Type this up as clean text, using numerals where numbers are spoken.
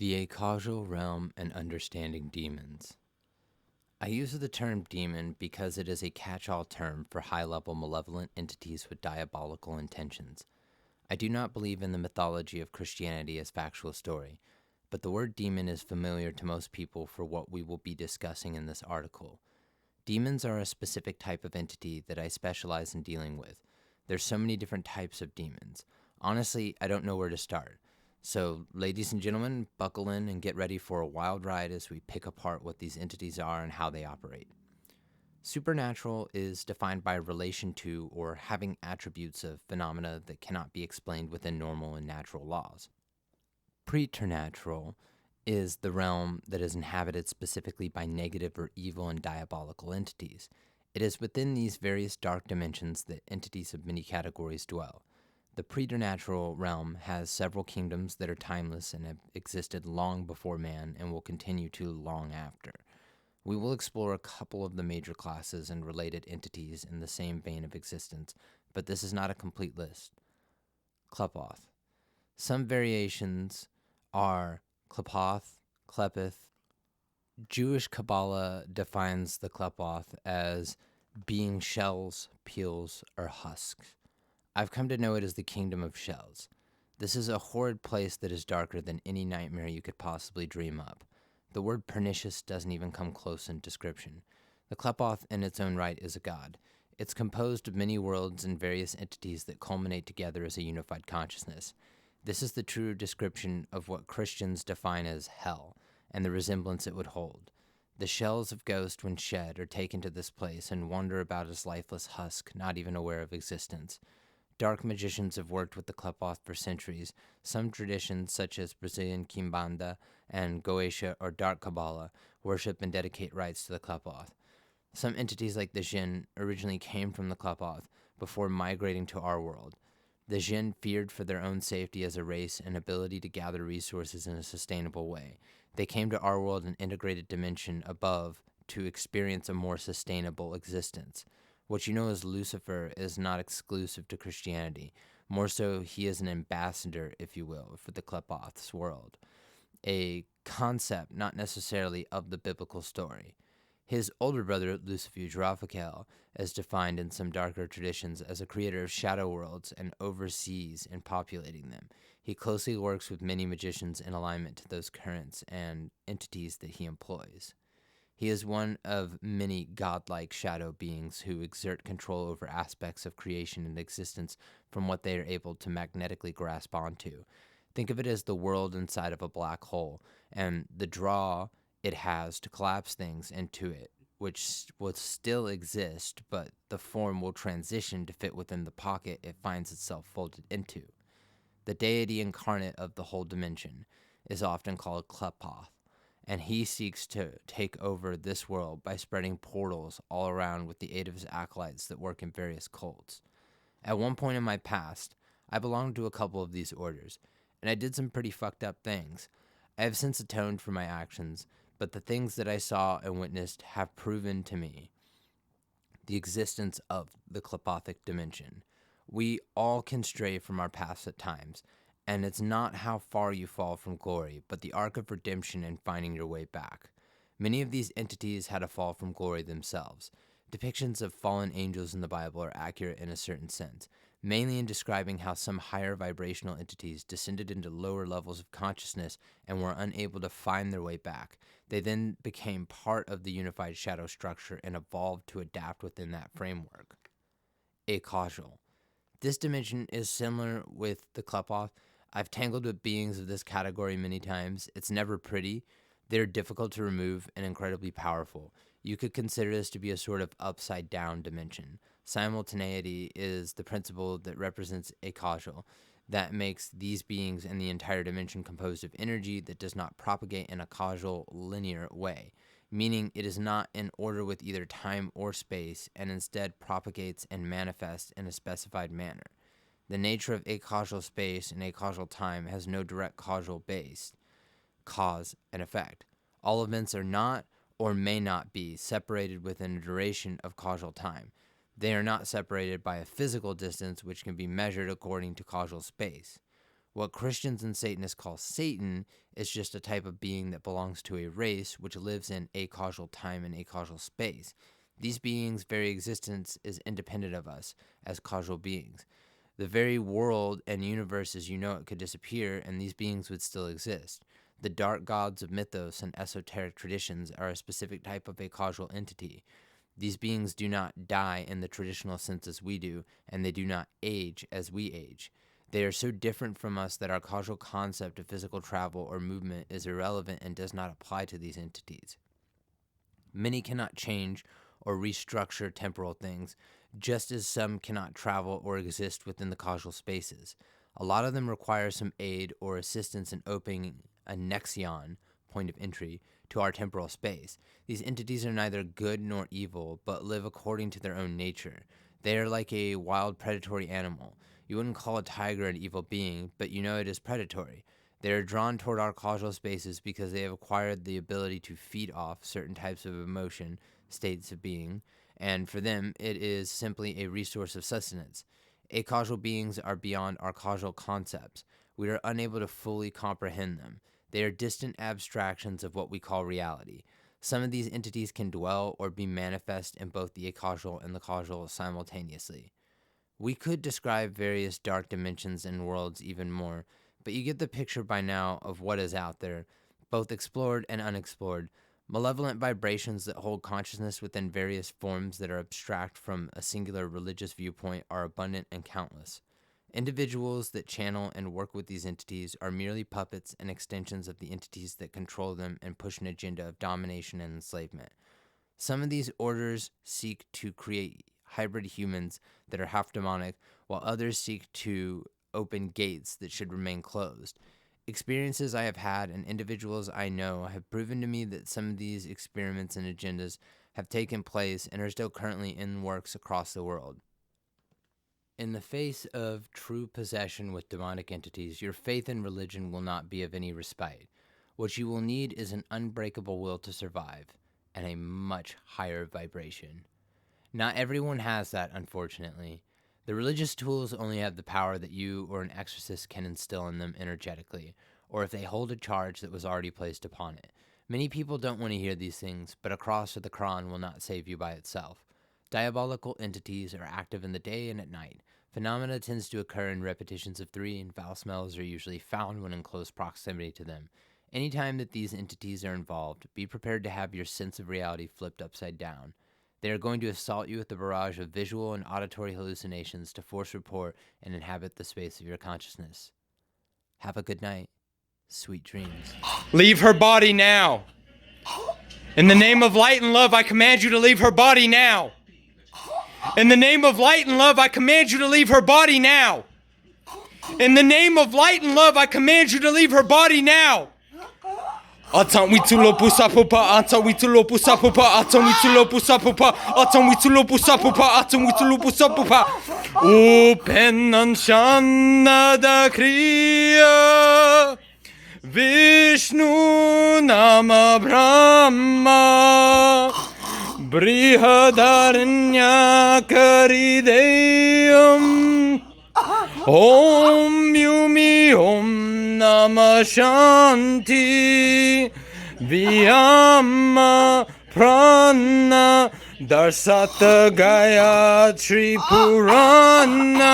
The Acausal realm and understanding demons. I use the term demon because it is a catch-all term for high-level malevolent entities with diabolical intentions. I do not believe in the mythology of Christianity as factual story, but the word demon is familiar to most people for what we will be discussing in this article. Demons are a specific type of entity that I specialize in dealing with. There's so many different types of demons. Honestly, I don't know where to start. So, ladies and gentlemen, buckle in and get ready for a wild ride as we pick apart what these entities are and how they operate. Supernatural is defined by relation to or having attributes of phenomena that cannot be explained within normal and natural laws. Preternatural is the realm that is inhabited specifically by negative or evil and diabolical entities. It is within these various dark dimensions that entities of many categories dwell. The preternatural realm has several kingdoms that are timeless and have existed long before man and will continue to long after. We will explore a couple of the major classes and related entities in the same vein of existence, but this is not a complete list. Klepoth. Some variations are Klepoth, Klepeth. Jewish Kabbalah defines the Klepoth as being shells, peels, or husks. I've come to know it as the kingdom of shells. This is a horrid place that is darker than any nightmare you could possibly dream up. The word pernicious doesn't even come close in description. The Klepoth in its own right is a god. It's composed of many worlds and various entities that culminate together as a unified consciousness. This is the true description of what Christians define as hell, and the resemblance it would hold. The shells of ghosts, when shed, are taken to this place and wander about as lifeless husk, not even aware of existence. Dark magicians have worked with the Klepoth for centuries. Some traditions, such as Brazilian Kimbanda and Goetia or Dark Kabbalah, worship and dedicate rites to the Klepoth. Some entities like the Jinn originally came from the Klepoth before migrating to our world. The Jinn feared for their own safety as a race and ability to gather resources in a sustainable way. They came to our world an integrated dimension above to experience a more sustainable existence. What you know as Lucifer is not exclusive to Christianity. More so, he is an ambassador, if you will, for the Klepoth's world. A concept not necessarily of the biblical story. His older brother, Lucifer Raphael, is defined in some darker traditions as a creator of shadow worlds and oversees and populating them. He closely works with many magicians in alignment to those currents and entities that he employs. He is one of many godlike shadow beings who exert control over aspects of creation and existence from what they are able to magnetically grasp onto. Think of it as the world inside of a black hole and the draw it has to collapse things into it, which will still exist, but the form will transition to fit within the pocket it finds itself folded into. The deity incarnate of the whole dimension is often called Klepoth, and he seeks to take over this world by spreading portals all around with the aid of his acolytes that work in various cults. At one point in my past, I belonged to a couple of these orders, and I did some pretty fucked up things. I have since atoned for my actions, but the things that I saw and witnessed have proven to me the existence of the Klepothic dimension. We all can stray from our paths at times, and it's not how far you fall from glory, but the arc of redemption and finding your way back. Many of these entities had a fall from glory themselves. Depictions of fallen angels in the Bible are accurate in a certain sense, mainly in describing how some higher vibrational entities descended into lower levels of consciousness and were unable to find their way back. They then became part of the unified shadow structure and evolved to adapt within that framework. Acausal. This dimension is similar with the Klepoth. I've tangled with beings of this category many times. It's never pretty. They're difficult to remove and incredibly powerful. You could consider this to be a sort of upside-down dimension. Simultaneity is the principle that represents Acausal, that makes these beings and the entire dimension composed of energy that does not propagate in a causal, linear way, meaning it is not in order with either time or space, and instead propagates and manifests in a specified manner. The nature of acausal space and acausal time has no direct causal base, cause and effect. All events are not or may not be separated within a duration of causal time. They are not separated by a physical distance which can be measured according to causal space. What Christians and Satanists call Satan is just a type of being that belongs to a race which lives in acausal time and acausal space. These beings' very existence is independent of us as causal beings. The very world and universe as you know it could disappear, and these beings would still exist. The dark gods of mythos and esoteric traditions are a specific type of acausal entity. These beings do not die in the traditional sense as we do, and they do not age as we age. They are so different from us that our causal concept of physical travel or movement is irrelevant and does not apply to these entities. Many cannot change or restructure temporal things, just as some cannot travel or exist within the causal spaces. A lot of them require some aid or assistance in opening a nexion, point of entry, to our temporal space. These entities are neither good nor evil, but live according to their own nature. They are like a wild predatory animal. You wouldn't call a tiger an evil being, but you know it is predatory. They are drawn toward our causal spaces because they have acquired the ability to feed off certain types of emotion, states of being, and for them it is simply a resource of sustenance. Acausal beings are beyond our causal concepts. We are unable to fully comprehend them. They are distant abstractions of what we call reality. Some of these entities can dwell or be manifest in both the acausal and the causal simultaneously. We could describe various dark dimensions and worlds even more, but you get the picture by now of what is out there, both explored and unexplored. Malevolent vibrations that hold consciousness within various forms that are abstract from a singular religious viewpoint are abundant and countless. Individuals that channel and work with these entities are merely puppets and extensions of the entities that control them and push an agenda of domination and enslavement. Some of these orders seek to create hybrid humans that are half demonic, while others seek to open gates that should remain closed. Experiences I have had and individuals I know have proven to me that some of these experiments and agendas have taken place and are still currently in works across the world. In the face of true possession with demonic entities, your faith in religion will not be of any respite. What you will need is an unbreakable will to survive and a much higher vibration. Not everyone has that, unfortunately. The religious tools only have the power that you or an exorcist can instill in them energetically, or if they hold a charge that was already placed upon it. Many people don't want to hear these things, but a cross or the Quran will not save you by itself. Diabolical entities are active in the day and at night. Phenomena tends to occur in repetitions of 3, and foul smells are usually found when in close proximity to them. Anytime that these entities are involved, be prepared to have your sense of reality flipped upside down. They are going to assault you with a barrage of visual and auditory hallucinations to force rapport and inhabit the space of your consciousness. Have a good night. Sweet dreams. Leave her body now. In the name of light and love, I command you to leave her body now. In the name of light and love, I command you to leave her body now. In the name of light and love, I command you to leave her body now. Atan witulo pusapupa, atan witulo pusapupa, atan witulo pusapupa, atan witulo pusapupa, atan witulo pusapupa. Upenan shanada kriya, Vishnu nama Brahma, Brihadaranya karideyam. Om Yumi Om Namah Shanti Vyama Prana Darsata Gayatri Purana